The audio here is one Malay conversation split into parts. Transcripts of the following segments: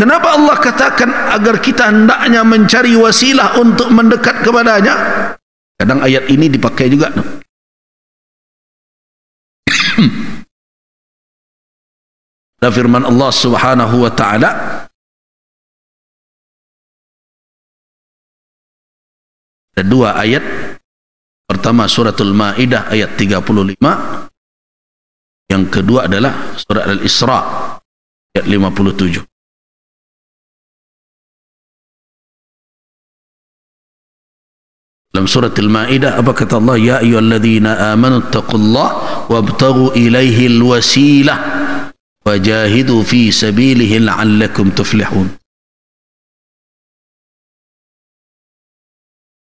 Kenapa Allah katakan agar kita hendaknya mencari wasilah untuk mendekat kepadanya? Kadang ayat ini dipakai juga. Dan firman Allah Subhanahu wa taala, ada dua ayat. Pertama suratul Maidah ayat 35, yang kedua adalah surat Al-Isra ayat 57. Dalam surat Al-Maidah apa kata Allah? Ya ayyuhalladzina amanu taqullaha wabtaghu ilaihil wasilah wajahidu fi sabilihi la'allakum tuflihun.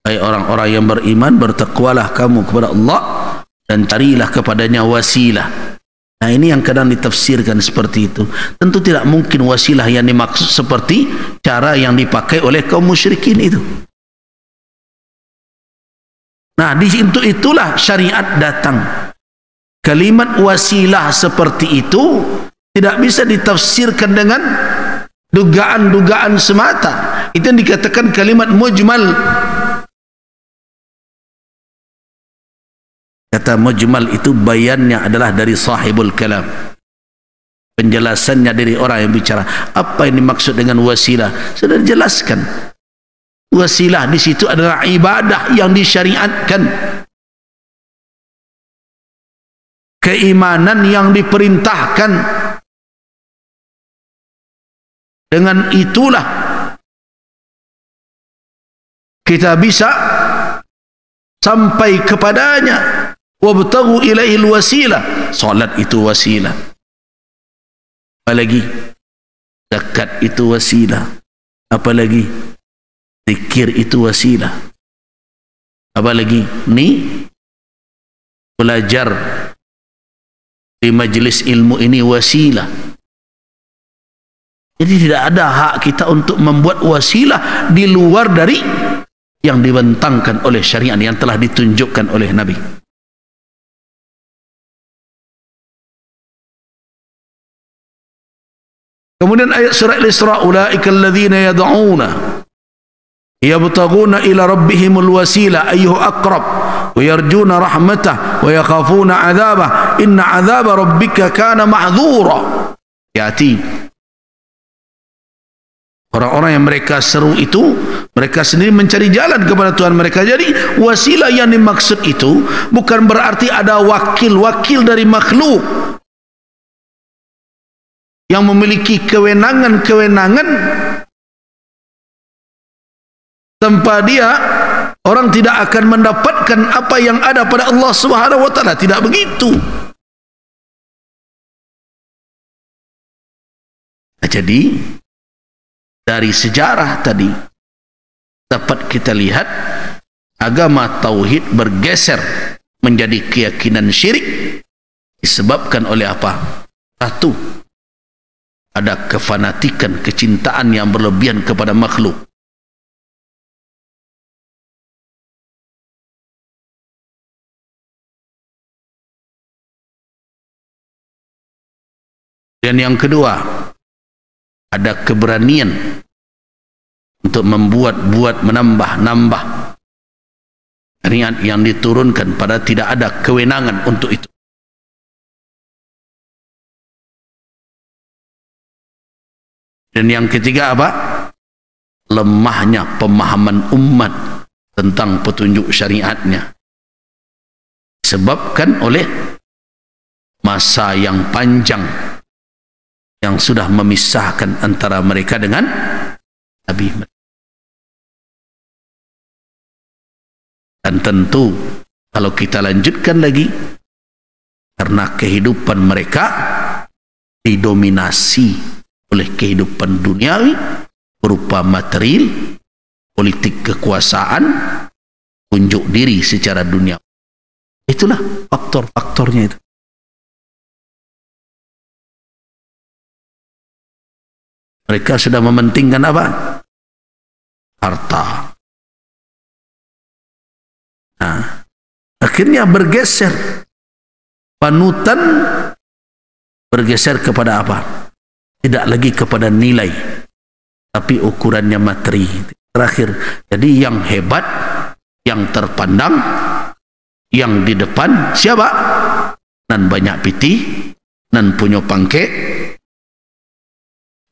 Hai orang-orang yang beriman, bertakwalah kamu kepada Allah dan carilah kepadanya wasilah. Nah, ini yang kadang ditafsirkan seperti itu. Tentu tidak mungkin wasilah yang dimaksud seperti cara yang dipakai oleh kaum musyrikin itu. Nah, di situ itulah syariat datang. Kalimat wasilah seperti itu tidak bisa ditafsirkan dengan dugaan-dugaan semata. Itu yang dikatakan kalimat mujmal. Kata mujmal itu bayannya adalah dari sahibul kalam. Penjelasannya dari orang yang bicara. Apa yang dimaksud dengan wasilah? Sudah dijelaskan. Wasilah di situ adalah ibadah yang disyariatkan, keimanan yang diperintahkan. Dengan itulah kita bisa sampai kepadanya. Wabtaghu ilaihil wasilah. Salat itu wasilah. Apalagi zakat itu wasilah. Apalagi zikir itu wasilah. Apalagi ni belajar di majlis ilmu ini wasilah. Jadi tidak ada hak kita untuk membuat wasilah di luar dari yang dibentangkan oleh syariat yang telah ditunjukkan oleh Nabi. Kemudian ayat surah Al-Isra, ulaika alladzina yad'una yabtaghuna ila rabbihimul wasila ayyuhu aqrab wa yarjuna rahmatah wa yakhafuna 'adzabah inna 'adzaba rabbika kana mahdhura. Yati orang-orang yang mereka seru itu, mereka sendiri mencari jalan kepada Tuhan mereka. Jadi wasilah yang dimaksud itu bukan berarti ada wakil-wakil dari makhluk yang memiliki kewenangan-kewenangan tanpa dia orang tidak akan mendapatkan apa yang ada pada Allah Subhanahu wa taala. Tidak begitu. Jadi dari sejarah tadi dapat kita lihat agama tauhid bergeser menjadi keyakinan syirik disebabkan oleh apa? Satu, ada kefanatikan, kecintaan yang berlebihan kepada makhluk. Dan yang kedua, ada keberanian untuk membuat-buat, menambah-nambah syariat yang diturunkan pada tidak ada kewenangan untuk itu. Dan yang ketiga apa? Lemahnya pemahaman umat tentang petunjuk syariatnya, disebabkan oleh masa yang panjang yang sudah memisahkan antara mereka dengan Nabi. Dan tentu kalau kita lanjutkan lagi, karena kehidupan mereka didominasi oleh kehidupan duniawi berupa material, politik kekuasaan, unjuk diri secara dunia. Itulah faktor-faktornya itu. Mereka sudah mementingkan apa? Harta. Nah, akhirnya bergeser. Panutan bergeser kepada apa? Tidak lagi kepada nilai, tapi ukurannya materi. Terakhir, jadi yang hebat, yang terpandang, yang di depan siapa? Nan banyak piti, nan punya pangke.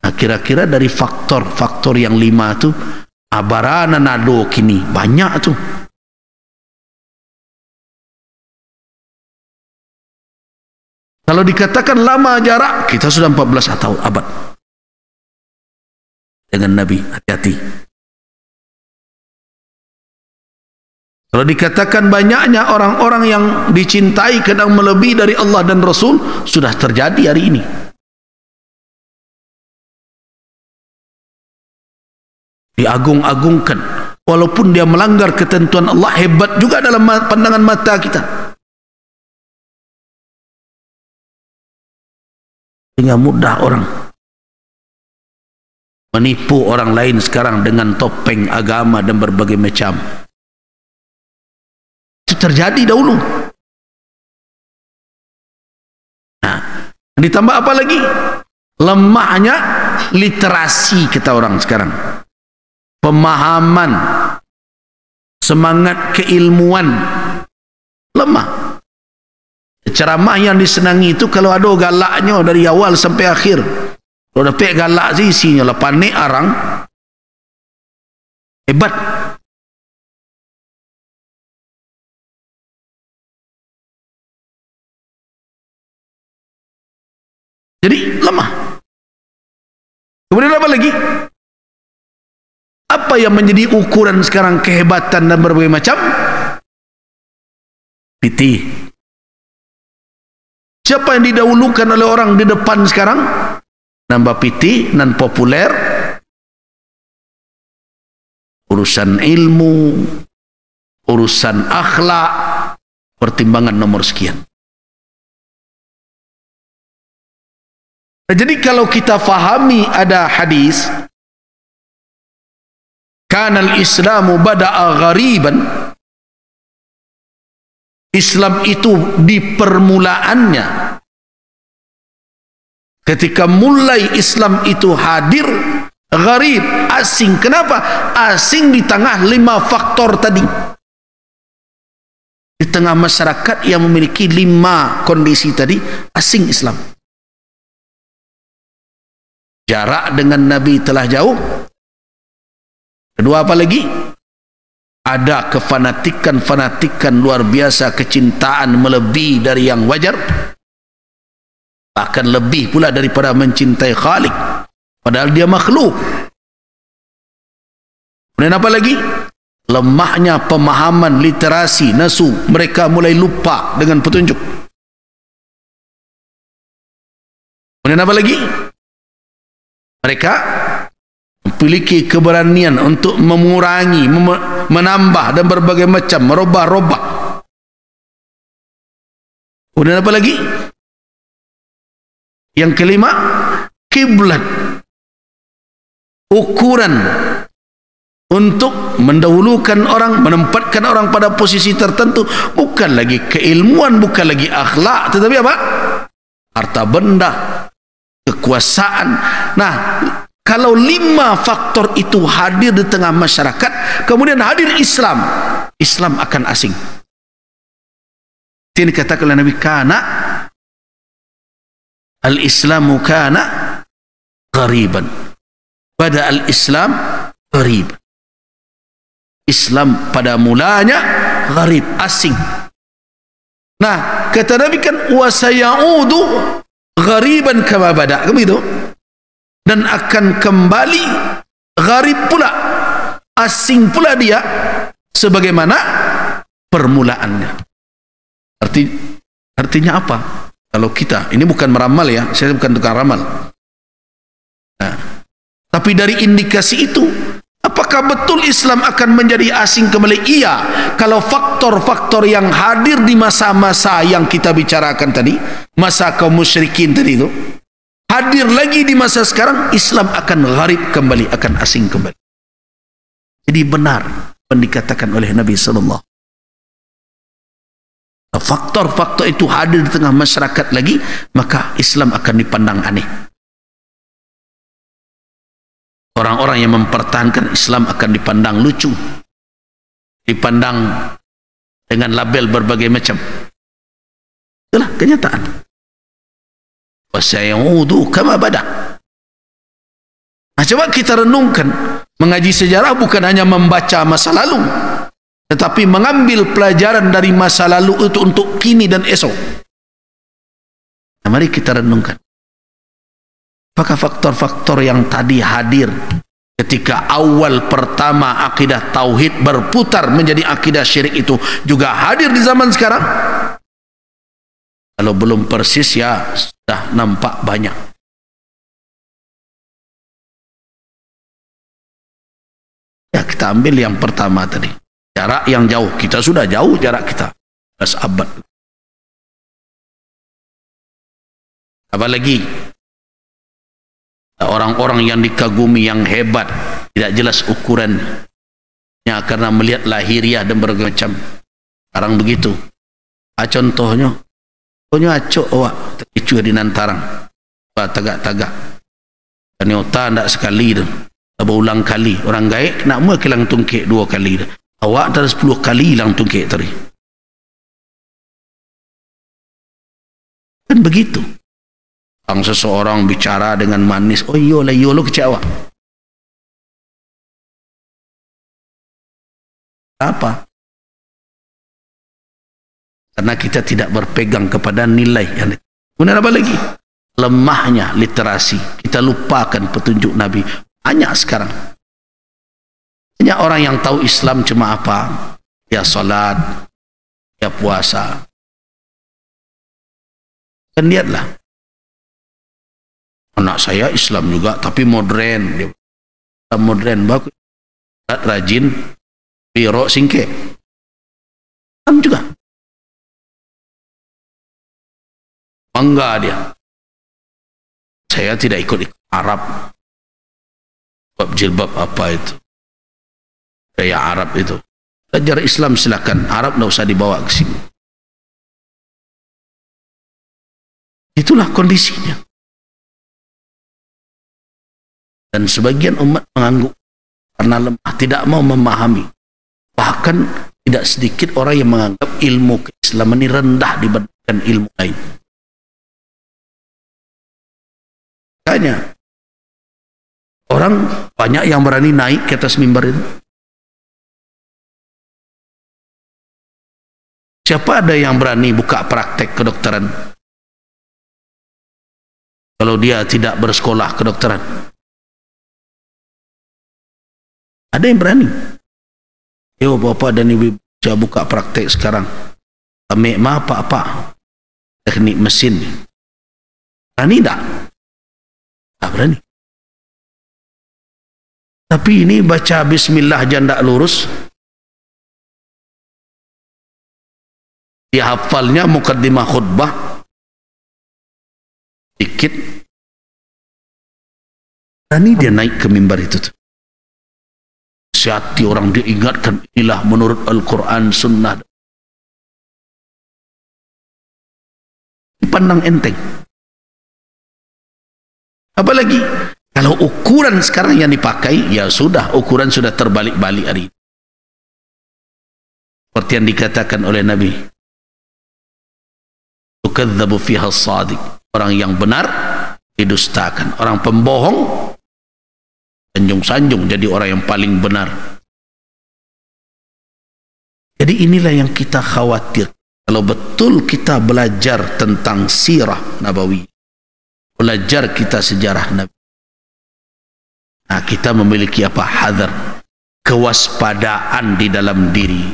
Nah, kira-kira dari faktor-faktor yang 5 tu, abarana nado kini banyak tu. Kalau dikatakan lama jarak, kita sudah 14 tahun abad dengan Nabi. Hati-hati. Kalau dikatakan banyaknya orang-orang yang dicintai kadang melebihi dari Allah dan Rasul, sudah terjadi hari ini. Diagung-agungkan, walaupun dia melanggar ketentuan Allah, hebat juga dalam pandangan mata kita. Sehingga mudah orang menipu orang lain sekarang dengan topeng agama dan berbagai macam. Itu terjadi dahulu. Nah, ditambah apa lagi? Lemahnya literasi kita orang sekarang. Pemahaman, semangat keilmuan lemah. Ceramah yang disenangi itu kalau ada galaknya dari awal sampai akhir. Kalau dapat galak sih isinya lah panik arang. Hebat. Jadi lemah. Kemudian apa lagi? Apa yang menjadi ukuran sekarang kehebatan dan berbagai macam? Piti. Siapa yang didahulukan oleh orang di depan sekarang? Nambah piti, nan populer. Urusan ilmu, urusan akhlak, pertimbangan nomor sekian. Nah, jadi kalau kita fahami ada hadis, kanal Islamu bada'a ghariban, Islam itu di permulaannya, ketika mulai Islam itu hadir, gharib, asing. Kenapa? Asing di tengah 5 faktor tadi. Di tengah masyarakat yang memiliki 5 kondisi tadi, asing Islam. Jarak dengan Nabi telah jauh. Kedua apa lagi? Ada kefanatikan luar biasa, kecintaan melebihi dari yang wajar, bahkan lebih pula daripada mencintai Khalik, padahal dia makhluk. Kemudian apa lagi? Lemahnya pemahaman literasi, nasu, mereka mulai lupa dengan petunjuk. Kemudian apa lagi? Mereka memiliki keberanian untuk mengurangi, menambah dan berbagai macam, merubah-rubah. Kemudian apa lagi? Yang kelima, kiblat, ukuran untuk mendahulukan orang, menempatkan orang pada posisi tertentu, bukan lagi keilmuan, bukan lagi akhlak, tetapi apa? Harta benda, kekuasaan. Nah, kalau 5 faktor itu hadir di tengah masyarakat, kemudian hadir Islam, Islam akan asing. Ini dikatakan oleh Nabi, kana al-Islamu kana ghariban. Pada al-Islam gharib. Islam pada mulanya gharib, asing. Nah, kata Nabi kan, wa sayaudu ghariban kama bada, begitu. Dan akan kembali gharib pula, asing pula dia, sebagaimana permulaannya. Artinya apa? Kalau kita, ini bukan meramal ya, saya bukan tukang ramal. Nah, tapi dari indikasi itu, apakah betul Islam akan menjadi asing kembali? Iya, kalau faktor-faktor yang hadir di masa-masa yang kita bicarakan tadi, masa kaum musyrikin tadi itu, hadir lagi di masa sekarang, Islam akan gharib kembali, akan asing kembali. Jadi benar yang dikatakan oleh Nabi sallallahu. Faktor-faktor itu hadir di tengah masyarakat lagi, maka Islam akan dipandang aneh. orang-orang yang mempertahankan Islam akan dipandang lucu, dipandang dengan label berbagai macam. Itulah kenyataan. Wasayaudu kama bada. Nah, coba kita renungkan, mengaji sejarah bukan hanya membaca masa lalu, tetapi mengambil pelajaran dari masa lalu itu untuk kini dan esok. Nah, mari kita renungkan. Apakah faktor-faktor yang tadi hadir ketika awal pertama akidah tauhid berputar menjadi akidah syirik itu juga hadir di zaman sekarang? Kalau belum persis, ya sudah nampak banyak. Ya, kita ambil yang pertama tadi. Jarak yang jauh. Kita sudah jauh jarak kita. 11 abad. Apalagi orang-orang yang dikagumi yang hebat, tidak jelas ukurannya karena melihat lahiriah dan berbagai macam. Sekarang begitu. Contohnya acok awak terkecuali di nantarang tagak-tagak nyota tak sekali dah, berulang kali orang gaik nak mua kilang tungkek 2 kali dah, awak dah 10 kali hilang tungkek tadi. Kan begitu. Seseorang bicara dengan manis, oh iyalah lo kecik awak. Apa? Karena kita tidak berpegang kepada nilai yang kemudian apa lagi? Lemahnya literasi. Kita lupakan petunjuk Nabi. Banyak sekarang. Banyak orang yang tahu Islam cuma apa? Ya salat, ya puasa. Dan lihatlah. Anak saya Islam juga, tapi modern. Dia modern, bagus. Rajin, biro singke. Islam juga. Bangga dia. Saya tidak ikut Arab. Bab jilbab apa itu? Gaya Arab itu. Belajar Islam silakan. Arab tidak usah dibawa ke sini. Itulah kondisinya. Dan sebagian umat mengangguk karena lemah, tidak mau memahami. Bahkan tidak sedikit orang yang menganggap ilmu keislaman ini rendah dibandingkan ilmu lain. Makanya orang banyak yang berani naik ke atas mimbar itu. Siapa ada yang berani buka praktek kedokteran kalau dia tidak bersekolah kedokteran? Ada yang berani. Yo bapak dan ibu saya buka praktek sekarang. Ambil apa-apa teknik mesin. Berani tak? Tak berani. Tapi ini baca bismillah janda lurus. Dia hafalnya mukaddimah khutbah. Dikit. Berani dia naik ke mimbar itu. Sehati orang diingatkan inilah menurut Al-Quran Sunnah. Dipandang enteng. Apalagi kalau ukuran sekarang yang dipakai, ya sudah, ukuran sudah terbalik-balik hari ini. Seperti yang dikatakan oleh Nabi, tukadzabu fiha as-sadiq, orang yang benar didustakan, orang pembohong sanjung-sanjung jadi orang yang paling benar. Jadi inilah yang kita khawatir. Kalau betul kita belajar tentang sirah Nabawi, belajar kita sejarah Nabi, nah kita memiliki apa? Hadar, kewaspadaan di dalam diri.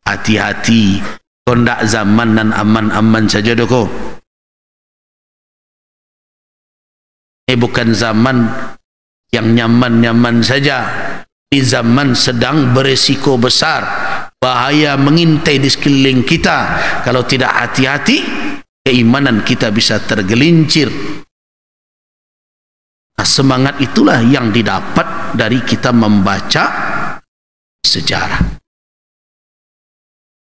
Hati-hati, kondak zaman dan aman-aman saja doko. Ini bukan zaman yang nyaman-nyaman saja. Ini zaman sedang beresiko besar. Bahaya mengintai di sekeliling kita. Kalau tidak hati-hati, keimanan kita bisa tergelincir. Nah, semangat itulah yang didapat dari kita membaca sejarah.